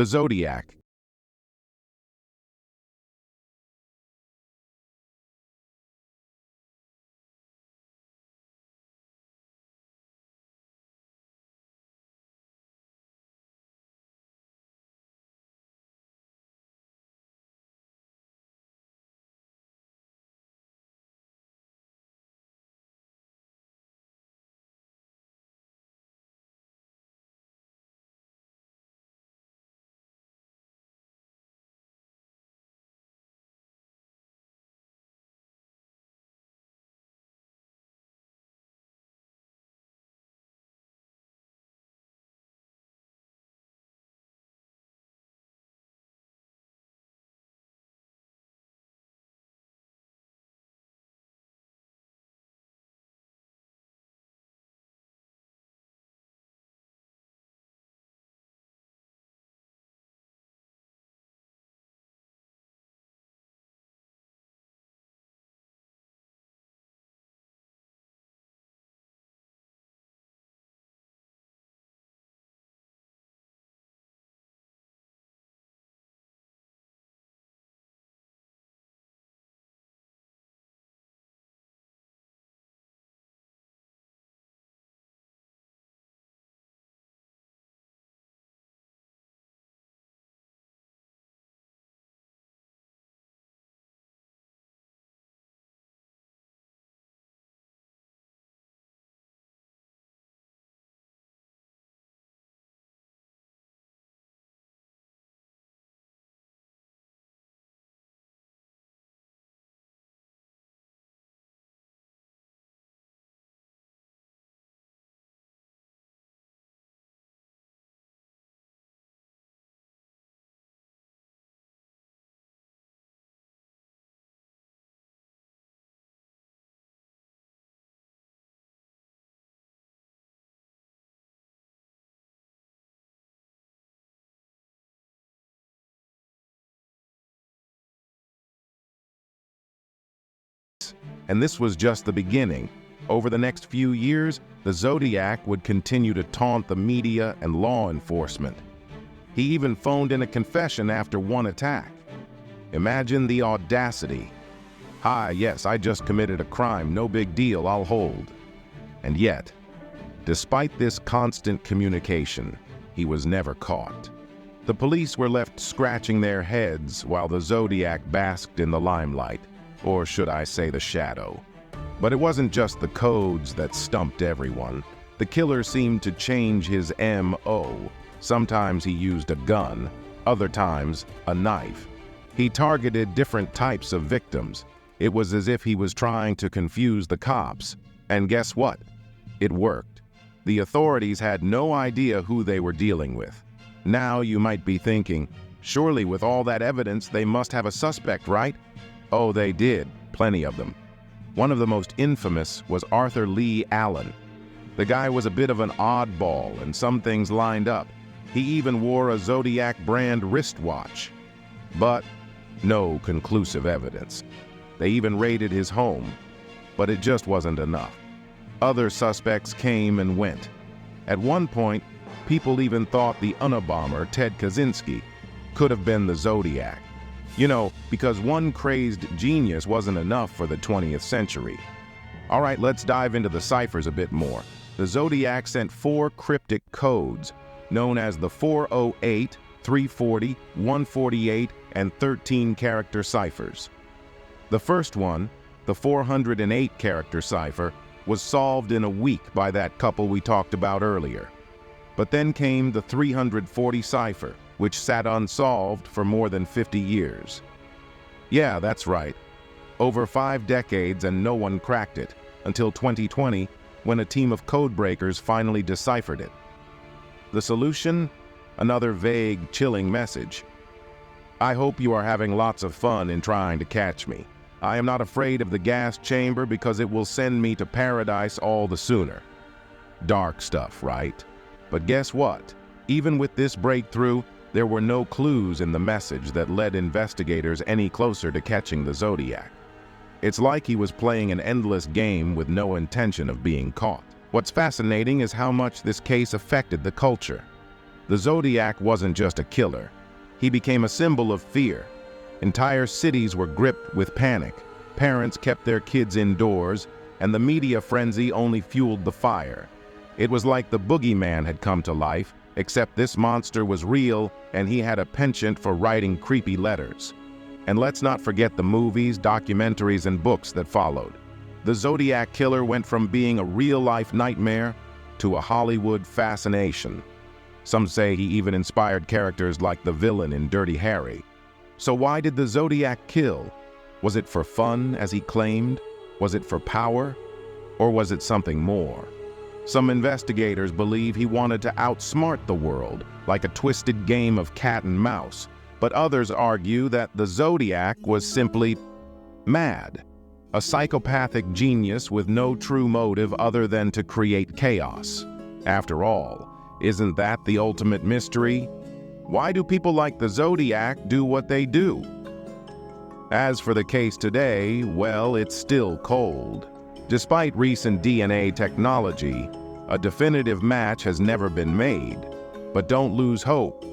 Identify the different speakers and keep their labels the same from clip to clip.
Speaker 1: The Zodiac. And this was just the beginning. Over the next few years, the Zodiac would continue to taunt the media and law enforcement. He even phoned in a confession after one attack. Imagine the audacity. "Hi, yes, I just committed a crime, no big deal, I'll hold." And yet, despite this constant communication, he was never caught. The police were left scratching their heads while the Zodiac basked in the limelight, or should I say the shadow. But it wasn't just the codes that stumped everyone. The killer seemed to change his M.O. Sometimes he used a gun, other times a knife. He targeted different types of victims. It was as if he was trying to confuse the cops. And guess what? It worked. The authorities had no idea who they were dealing with. Now you might be thinking, surely with all that evidence they must have a suspect, right? Oh, they did. Plenty of them. One of the most infamous was Arthur Lee Allen. The guy was a bit of an oddball, and some things lined up. He even wore a Zodiac brand wristwatch. But no conclusive evidence. They even raided his home. But it just wasn't enough. Other suspects came and went. At one point, people even thought the Unabomber, Ted Kaczynski, could have been the Zodiac. You know, because one crazed genius wasn't enough for the 20th century. All right, let's dive into the ciphers a bit more. The Zodiac sent 4 cryptic codes, known as the 408, 340, 148, and 13-character ciphers. The first one, the 408-character cipher, was solved in a week by that couple we talked about earlier. But then came the 340 cipher, which sat unsolved for more than 50 years. Yeah, that's right. Over 5 decades and no one cracked it, until 2020, when a team of codebreakers finally deciphered it. The solution? Another vague, chilling message. "I hope you are having lots of fun in trying to catch me. I am not afraid of the gas chamber because it will send me to paradise all the sooner." Dark stuff, right? But guess what? Even with this breakthrough, there were no clues in the message that led investigators any closer to catching the Zodiac. It's like he was playing an endless game with no intention of being caught. What's fascinating is how much this case affected the culture. The Zodiac wasn't just a killer. He became a symbol of fear. Entire cities were gripped with panic. Parents kept their kids indoors, and the media frenzy only fueled the fire. It was like the boogeyman had come to life, except this monster was real, and he had a penchant for writing creepy letters. And let's not forget the movies, documentaries, and books that followed. The Zodiac Killer went from being a real-life nightmare to a Hollywood fascination. Some say he even inspired characters like the villain in Dirty Harry. So why did the Zodiac kill? Was it for fun, as he claimed? Was it for power? Or was it something more? Some investigators believe he wanted to outsmart the world, like a twisted game of cat and mouse. But others argue that the Zodiac was simply mad. A psychopathic genius with no true motive other than to create chaos. After all, isn't that the ultimate mystery? Why do people like the Zodiac do what they do? As for the case today, well, it's still cold. Despite recent DNA technology, a definitive match has never been made. But don't lose hope.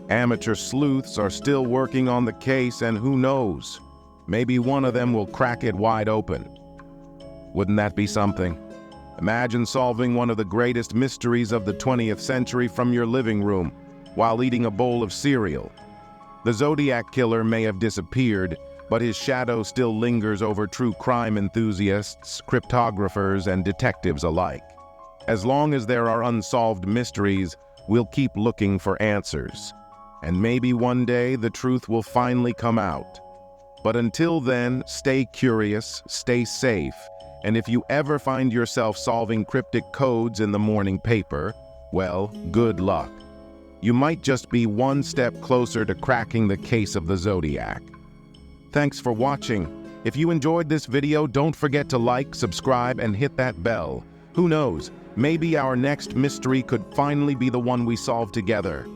Speaker 1: Amateur sleuths are still working on the case, and who knows? Maybe one of them will crack it wide open. Wouldn't that be something? Imagine solving one of the greatest mysteries of the 20th century from your living room while eating a bowl of cereal. The Zodiac Killer may have disappeared, but his shadow still lingers over true crime enthusiasts, cryptographers, and detectives alike. As long as there are unsolved mysteries, we'll keep looking for answers. And maybe one day the truth will finally come out. But until then, stay curious, stay safe, and if you ever find yourself solving cryptic codes in the morning paper, well, good luck. You might just be one step closer to cracking the case of the Zodiac. Thanks for watching. If you enjoyed this video, don't forget to like, subscribe, and hit that bell. Who knows, maybe our next mystery could finally be the one we solve together.